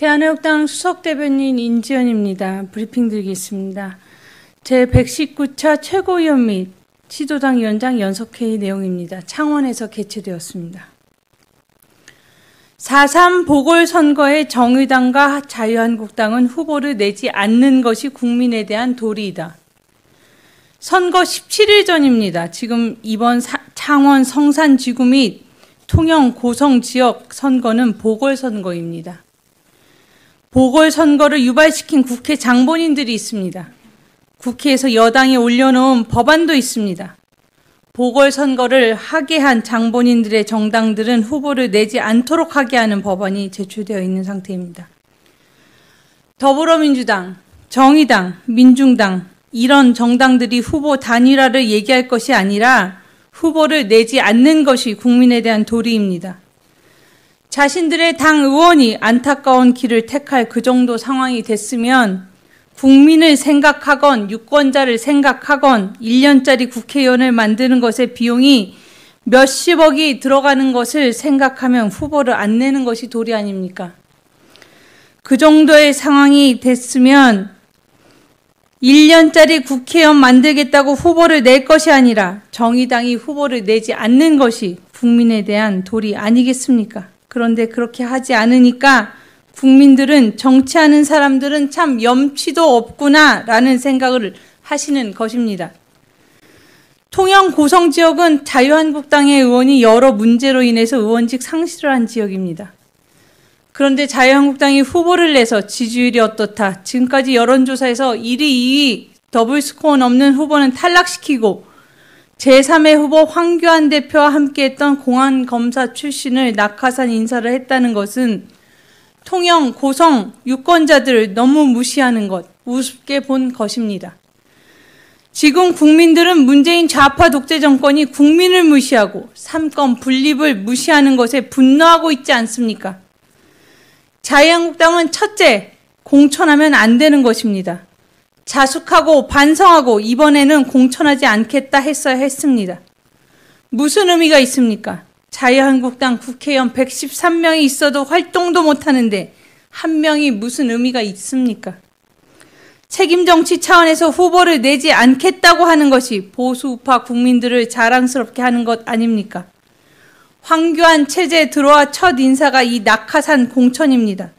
대한애국당 수석대변인 인지연입니다. 브리핑 드리겠습니다. 제119차 최고위원 및 시도당 위원장 연석회의 내용입니다. 창원에서 개최되었습니다. 4.3 보궐선거에 정의당과 자유한국당은 후보를 내지 않는 것이 국민에 대한 도리이다. 선거 17일 전입니다. 지금 이번 창원 성산지구 및 통영 고성 지역 선거는 보궐선거입니다. 보궐선거를 유발시킨 국회 장본인들이 있습니다. 국회에서 여당이 올려놓은 법안도 있습니다. 보궐선거를 하게 한 장본인들의 정당들은 후보를 내지 않도록 하게 하는 법안이 제출되어 있는 상태입니다. 더불어민주당, 정의당, 민중당 이런 정당들이 후보 단일화를 얘기할 것이 아니라 후보를 내지 않는 것이 국민에 대한 도리입니다. 자신들의 당 의원이 안타까운 길을 택할 그 정도 상황이 됐으면 국민을 생각하건 유권자를 생각하건 1년짜리 국회의원을 만드는 것에 비용이 몇십억이 들어가는 것을 생각하면 후보를 안 내는 것이 도리 아닙니까? 그 정도의 상황이 됐으면 1년짜리 국회의원 만들겠다고 후보를 낼 것이 아니라 정의당이 후보를 내지 않는 것이 국민에 대한 도리 아니겠습니까? 그런데 그렇게 하지 않으니까 국민들은 정치하는 사람들은 참 염치도 없구나라는 생각을 하시는 것입니다. 통영 고성 지역은 자유한국당의 의원이 여러 문제로 인해서 의원직 상실을 한 지역입니다. 그런데 자유한국당이 후보를 내서 지지율이 어떻다. 지금까지 여론조사에서 1위, 2위 더블 스코어 넘는 후보는 탈락시키고 제3의 후보 황교안 대표와 함께했던 공안검사 출신을 낙하산 인사를 했다는 것은 통영, 고성 유권자들을 너무 무시하는 것, 우습게 본 것입니다. 지금 국민들은 문재인 좌파 독재 정권이 국민을 무시하고 삼권 분립을 무시하는 것에 분노하고 있지 않습니까? 자유한국당은 첫째, 공천하면 안 되는 것입니다. 자숙하고 반성하고 이번에는 공천하지 않겠다 했어야 했습니다. 무슨 의미가 있습니까? 자유한국당 국회의원 113명이 있어도 활동도 못하는데 한 명이 무슨 의미가 있습니까? 책임정치 차원에서 후보를 내지 않겠다고 하는 것이 보수우파 국민들을 자랑스럽게 하는 것 아닙니까? 황교안 체제에 들어와 첫 인사가 이 낙하산 공천입니다.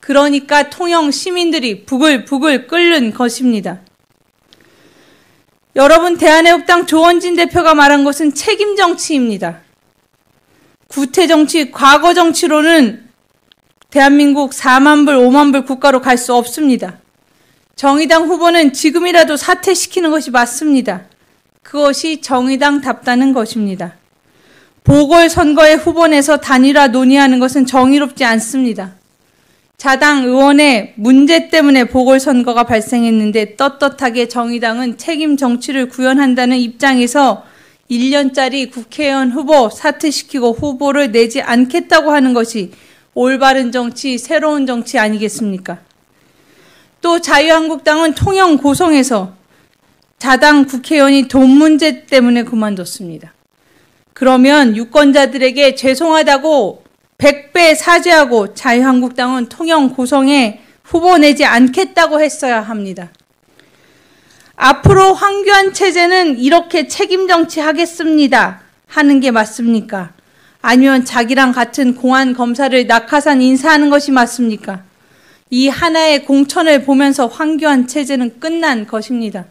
그러니까 통영 시민들이 부글부글 끓는 것입니다. 여러분, 대한애국당 조원진 대표가 말한 것은 책임 정치입니다. 구태 정치, 과거 정치로는 대한민국 4만 불, 5만 불 국가로 갈 수 없습니다. 정의당 후보는 지금이라도 사퇴시키는 것이 맞습니다. 그것이 정의당답다는 것입니다. 보궐선거에 후보 내서 단일화 논의하는 것은 정의롭지 않습니다. 자당 의원의 문제 때문에 보궐선거가 발생했는데 떳떳하게 정의당은 책임 정치를 구현한다는 입장에서 1년짜리 국회의원 후보 사퇴시키고 후보를 내지 않겠다고 하는 것이 올바른 정치, 새로운 정치 아니겠습니까? 또 자유한국당은 통영 고성에서 자당 국회의원이 돈 문제 때문에 그만뒀습니다. 그러면 유권자들에게 죄송하다고 100배 사죄하고 자유한국당은 통영 고성에 후보 내지 않겠다고 했어야 합니다. 앞으로 황교안 체제는 이렇게 책임 정치하겠습니다 하는 게 맞습니까? 아니면 자기랑 같은 공안 검사를 낙하산 인사하는 것이 맞습니까? 이 하나의 공천을 보면서 황교안 체제는 끝난 것입니다.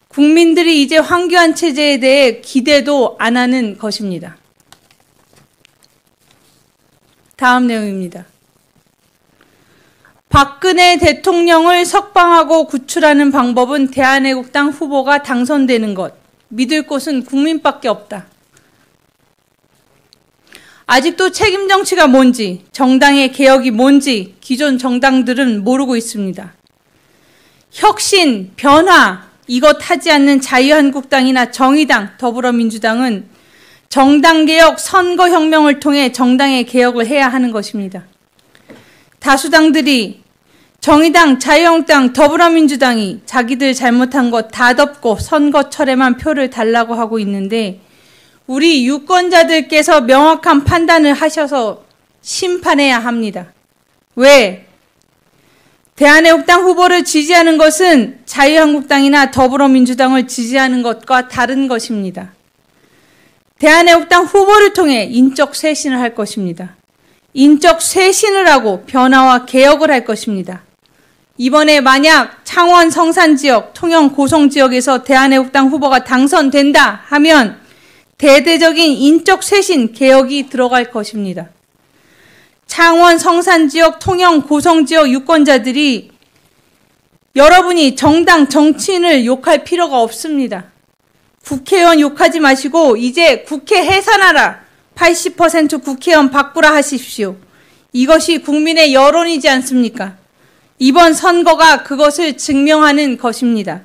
국민들이 이제 황교안 체제에 대해 기대도 안 하는 것입니다. 다음 내용입니다. 박근혜 대통령을 석방하고 구출하는 방법은 대한애국당 후보가 당선되는 것. 믿을 곳은 국민밖에 없다. 아직도 책임 정치가 뭔지, 정당의 개혁이 뭔지 기존 정당들은 모르고 있습니다. 혁신, 변화, 이것 하지 않는 자유한국당이나 정의당, 더불어민주당은 정당개혁, 선거혁명을 통해 정당의 개혁을 해야 하는 것입니다. 다수당들이 정의당, 자유한국당, 더불어민주당이 자기들 잘못한 것 다 덮고 선거철에만 표를 달라고 하고 있는데 우리 유권자들께서 명확한 판단을 하셔서 심판해야 합니다. 왜? 대한애국당 후보를 지지하는 것은 자유한국당이나 더불어민주당을 지지하는 것과 다른 것입니다. 대한애국당 후보를 통해 인적 쇄신을 할 것입니다. 인적 쇄신을 하고 변화와 개혁을 할 것입니다. 이번에 만약 창원 성산지역, 통영 고성지역에서 대한애국당 후보가 당선된다 하면 대대적인 인적 쇄신, 개혁이 들어갈 것입니다. 창원 성산지역, 통영 고성지역 유권자들이 여러분이 정당 정치인을 욕할 필요가 없습니다. 국회의원 욕하지 마시고 이제 국회 해산하라. 80% 국회의원 바꾸라 하십시오. 이것이 국민의 여론이지 않습니까? 이번 선거가 그것을 증명하는 것입니다.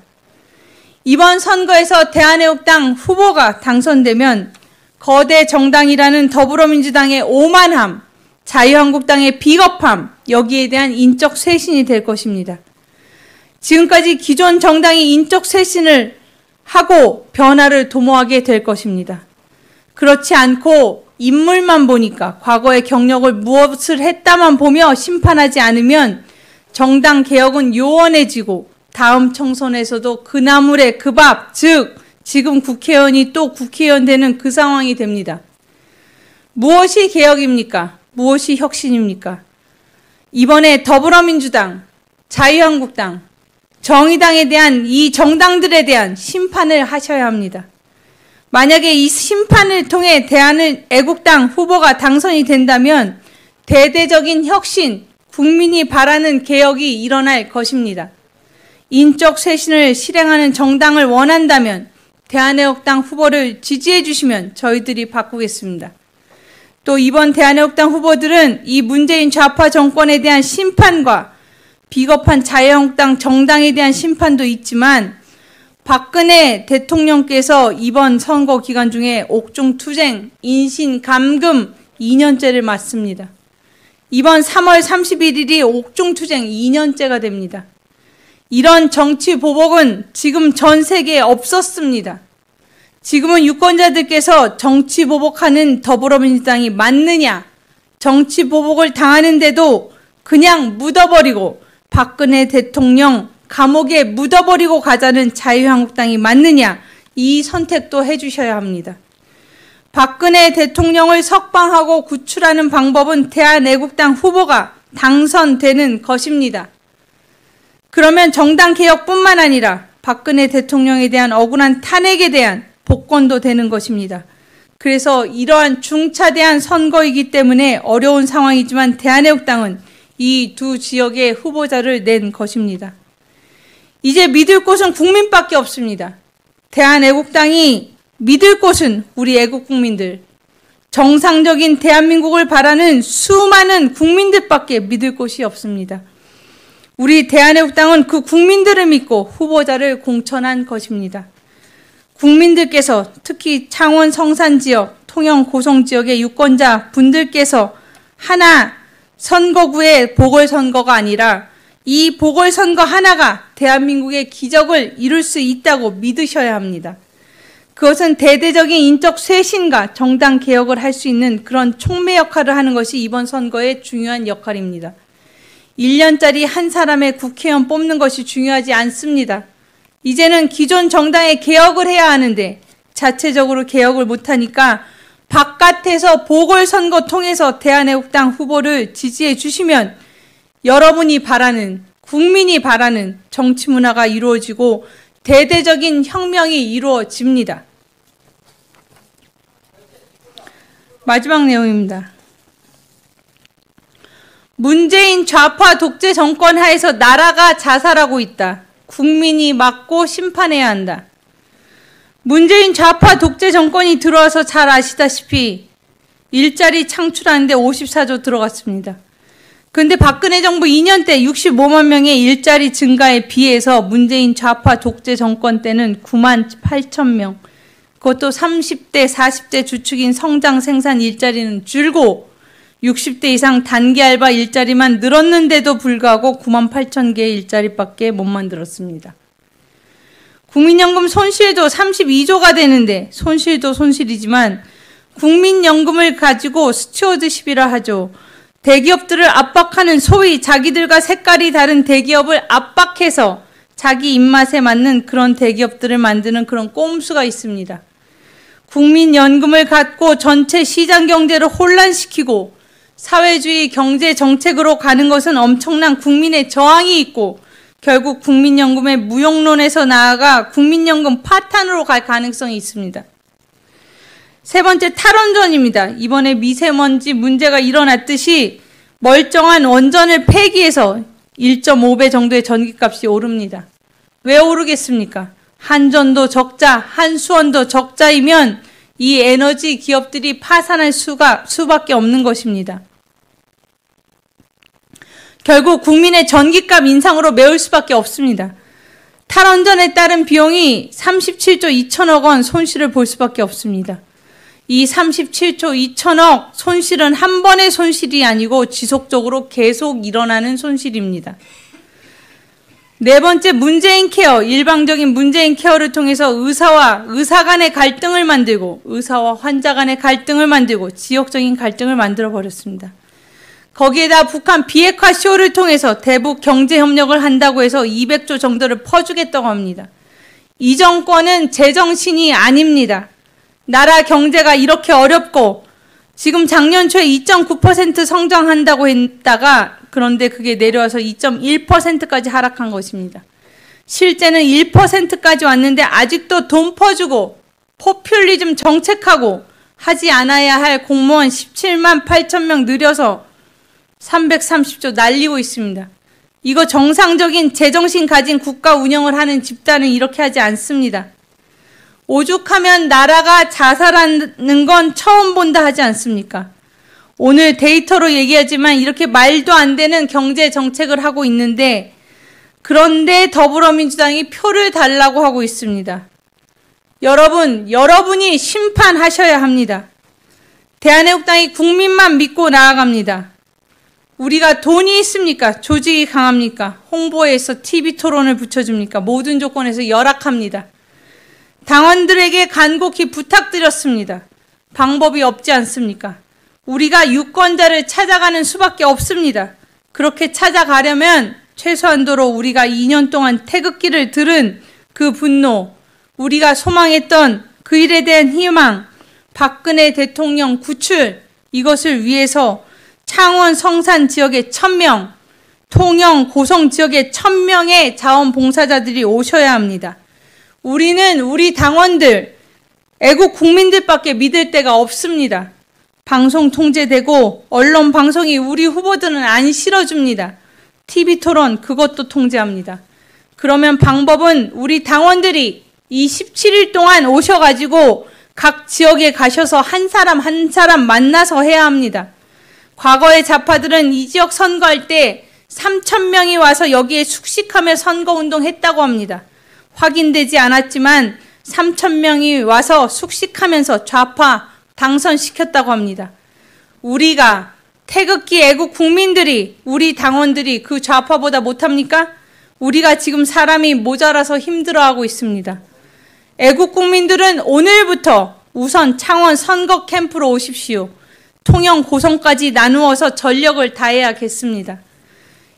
이번 선거에서 대한애국당 후보가 당선되면 거대 정당이라는 더불어민주당의 오만함, 자유한국당의 비겁함, 여기에 대한 인적 쇄신이 될 것입니다. 지금까지 기존 정당이 인적 쇄신을 하고 변화를 도모하게 될 것입니다. 그렇지 않고 인물만 보니까 과거의 경력을 무엇을 했다만 보며 심판하지 않으면 정당 개혁은 요원해지고 다음 총선에서도 그 나물에 그 밥, 즉 지금 국회의원이 또 국회의원 되는 그 상황이 됩니다. 무엇이 개혁입니까? 무엇이 혁신입니까? 이번에 더불어민주당, 자유한국당, 정의당에 대한 이 정당들에 대한 심판을 하셔야 합니다. 만약에 이 심판을 통해 대한애국당 후보가 당선이 된다면 대대적인 혁신, 국민이 바라는 개혁이 일어날 것입니다. 인적 쇄신을 실행하는 정당을 원한다면 대한애국당 후보를 지지해 주시면 저희들이 바꾸겠습니다. 또 이번 대한애국당 후보들은 이 문재인 좌파 정권에 대한 심판과 비겁한 자유한국당 정당에 대한 심판도 있지만 박근혜 대통령께서 이번 선거 기간 중에 옥중투쟁, 인신감금 2년째를 맞습니다. 이번 3월 31일이 옥중투쟁 2년째가 됩니다. 이런 정치 보복은 지금 전 세계에 없었습니다. 지금은 유권자들께서 정치 보복하는 더불어민주당이 맞느냐, 정치 보복을 당하는데도 그냥 묻어버리고 박근혜 대통령 감옥에 묻어버리고 가자는 자유한국당이 맞느냐, 이 선택도 해주셔야 합니다. 박근혜 대통령을 석방하고 구출하는 방법은 대한애국당 후보가 당선되는 것입니다. 그러면 정당 개혁뿐만 아니라 박근혜 대통령에 대한 억울한 탄핵에 대한 복권도 되는 것입니다. 그래서 이러한 중차대한 선거이기 때문에 어려운 상황이지만 대한애국당은 이 두 지역의 후보자를 낸 것입니다. 이제 믿을 곳은 국민밖에 없습니다. 대한애국당이 믿을 곳은 우리 애국국민들, 정상적인 대한민국을 바라는 수많은 국민들밖에 믿을 곳이 없습니다. 우리 대한애국당은 그 국민들을 믿고 후보자를 공천한 것입니다. 국민들께서 특히 창원 성산지역, 통영 고성지역의 유권자 분들께서 하나 선거구의 보궐선거가 아니라 이 보궐선거 하나가 대한민국의 기적을 이룰 수 있다고 믿으셔야 합니다. 그것은 대대적인 인적 쇄신과 정당 개혁을 할 수 있는 그런 촉매 역할을 하는 것이 이번 선거의 중요한 역할입니다. 1년짜리 한 사람의 국회의원 뽑는 것이 중요하지 않습니다. 이제는 기존 정당의 개혁을 해야 하는데 자체적으로 개혁을 못하니까 바깥에서 보궐선거 통해서 대한애국당 후보를 지지해 주시면 여러분이 바라는, 국민이 바라는 정치 문화가 이루어지고 대대적인 혁명이 이루어집니다. 마지막 내용입니다. 문재인 좌파 독재 정권 하에서 나라가 자살하고 있다. 국민이 막고 심판해야 한다. 문재인 좌파 독재 정권이 들어와서 잘 아시다시피 일자리 창출하는데 54조 들어갔습니다. 그런데 박근혜 정부 2년 때 65만 명의 일자리 증가에 비해서 문재인 좌파 독재 정권 때는 9만 8천 명, 그것도 30대, 40대 주축인 성장 생산 일자리는 줄고 60대 이상 단기 알바 일자리만 늘었는데도 불구하고 9만 8천 개의 일자리밖에 못 만들었습니다. 국민연금 손실도 32조가 되는데 손실도 손실이지만 국민연금을 가지고 스튜어드십이라 하죠. 대기업들을 압박하는 소위 자기들과 색깔이 다른 대기업을 압박해서 자기 입맛에 맞는 그런 대기업들을 만드는 그런 꼼수가 있습니다. 국민연금을 갖고 전체 시장 경제를 혼란시키고 사회주의 경제 정책으로 가는 것은 엄청난 국민의 저항이 있고 결국 국민연금의 무용론에서 나아가 국민연금 파탄으로 갈 가능성이 있습니다. 세 번째, 탈원전입니다. 이번에 미세먼지 문제가 일어났듯이 멀쩡한 원전을 폐기해서 1.5배 정도의 전기값이 오릅니다. 왜 오르겠습니까? 한전도 적자, 한수원도 적자이면 이 에너지 기업들이 파산할 수밖에 없는 것입니다. 결국 국민의 전기값 인상으로 메울 수밖에 없습니다. 탈원전에 따른 비용이 37조 2천억 원 손실을 볼 수밖에 없습니다. 이 37조 2천억 손실은 한 번의 손실이 아니고 지속적으로 계속 일어나는 손실입니다. 네 번째, 문재인 케어. 일방적인 문재인 케어를 통해서 의사와 의사 간의 갈등을 만들고 의사와 환자 간의 갈등을 만들고 지역적인 갈등을 만들어버렸습니다. 거기에다 북한 비핵화 쇼를 통해서 대북 경제협력을 한다고 해서 200조 정도를 퍼주겠다고 합니다. 이 정권은 제정신이 아닙니다. 나라 경제가 이렇게 어렵고 지금 작년 초에 2.9% 성장한다고 했다가 그런데 그게 내려와서 2.1%까지 하락한 것입니다. 실제는 1%까지 왔는데 아직도 돈 퍼주고 포퓰리즘 정책하고 하지 않아야 할 공무원 17만 8천 명 늘려서 330조 날리고 있습니다. 이거 정상적인 제정신 가진 국가 운영을 하는 집단은 이렇게 하지 않습니다. 오죽하면 나라가 자살하는 건 처음 본다 하지 않습니까? 오늘 데이터로 얘기하지만 이렇게 말도 안 되는 경제 정책을 하고 있는데 그런데 더불어민주당이 표를 달라고 하고 있습니다. 여러분이 심판하셔야 합니다. 대한애국당이 국민만 믿고 나아갑니다. 우리가 돈이 있습니까? 조직이 강합니까? 홍보에서 TV 토론을 붙여줍니까? 모든 조건에서 열악합니다. 당원들에게 간곡히 부탁드렸습니다. 방법이 없지 않습니까? 우리가 유권자를 찾아가는 수밖에 없습니다. 그렇게 찾아가려면 최소한도로 우리가 2년 동안 태극기를 들은 그 분노, 우리가 소망했던 그 일에 대한 희망, 박근혜 대통령 구출, 이것을 위해서 창원 성산 지역에 1,000명, 통영 고성 지역에 1,000명의 자원봉사자들이 오셔야 합니다. 우리는 우리 당원들, 애국 국민들밖에 믿을 데가 없습니다. 방송 통제되고 언론 방송이 우리 후보들은 안 실어줍니다. TV 토론 그것도 통제합니다. 그러면 방법은 우리 당원들이 이 17일 동안 오셔가지고 각 지역에 가셔서 한 사람 한 사람 만나서 해야 합니다. 과거의 좌파들은 이 지역 선거할 때 3,000명이 와서 여기에 숙식하며 선거운동 했다고 합니다. 확인되지 않았지만 3,000명이 와서 숙식하면서 좌파 당선시켰다고 합니다. 우리가 태극기 애국 국민들이 우리 당원들이 그 좌파보다 못합니까? 우리가 지금 사람이 모자라서 힘들어하고 있습니다. 애국 국민들은 오늘부터 우선 창원 선거 캠프로 오십시오. 통영 고성까지 나누어서 전력을 다해야겠습니다.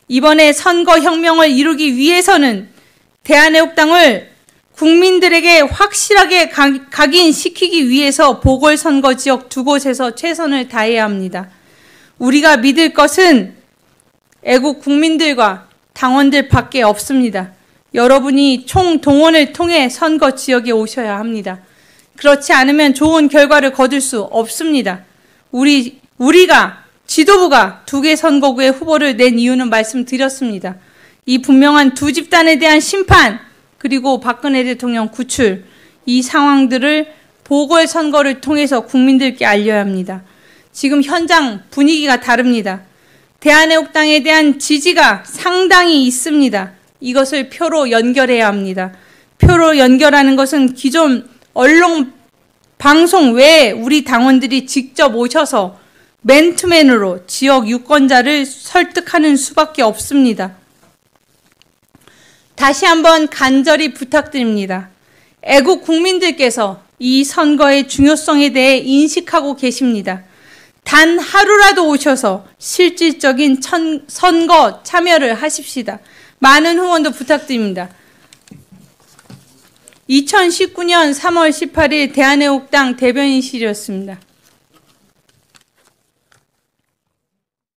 이번에 선거혁명을 이루기 위해서는 대한애국당을 국민들에게 확실하게 각인시키기 위해서 보궐선거 지역 2곳에서 최선을 다해야 합니다. 우리가 믿을 것은 애국 국민들과 당원들 밖에 없습니다. 여러분이 총동원을 통해 선거 지역에 오셔야 합니다. 그렇지 않으면 좋은 결과를 거둘 수 없습니다. 우리가 지도부가 2개 선거구에 후보를 낸 이유는 말씀드렸습니다. 이 분명한 두 집단에 대한 심판 그리고 박근혜 대통령 구출 이 상황들을 보궐선거를 통해서 국민들께 알려야 합니다. 지금 현장 분위기가 다릅니다. 대한애국당에 대한 지지가 상당히 있습니다. 이것을 표로 연결해야 합니다. 표로 연결하는 것은 기존 언론 방송 외에 우리 당원들이 직접 오셔서 맨투맨으로 지역 유권자를 설득하는 수밖에 없습니다. 다시 한번 간절히 부탁드립니다. 애국 국민들께서 이 선거의 중요성에 대해 인식하고 계십니다. 단 하루라도 오셔서 실질적인 선거 참여를 하십시다. 많은 후원도 부탁드립니다. 2019년 3월 18일 대한애국당 대변인실이었습니다.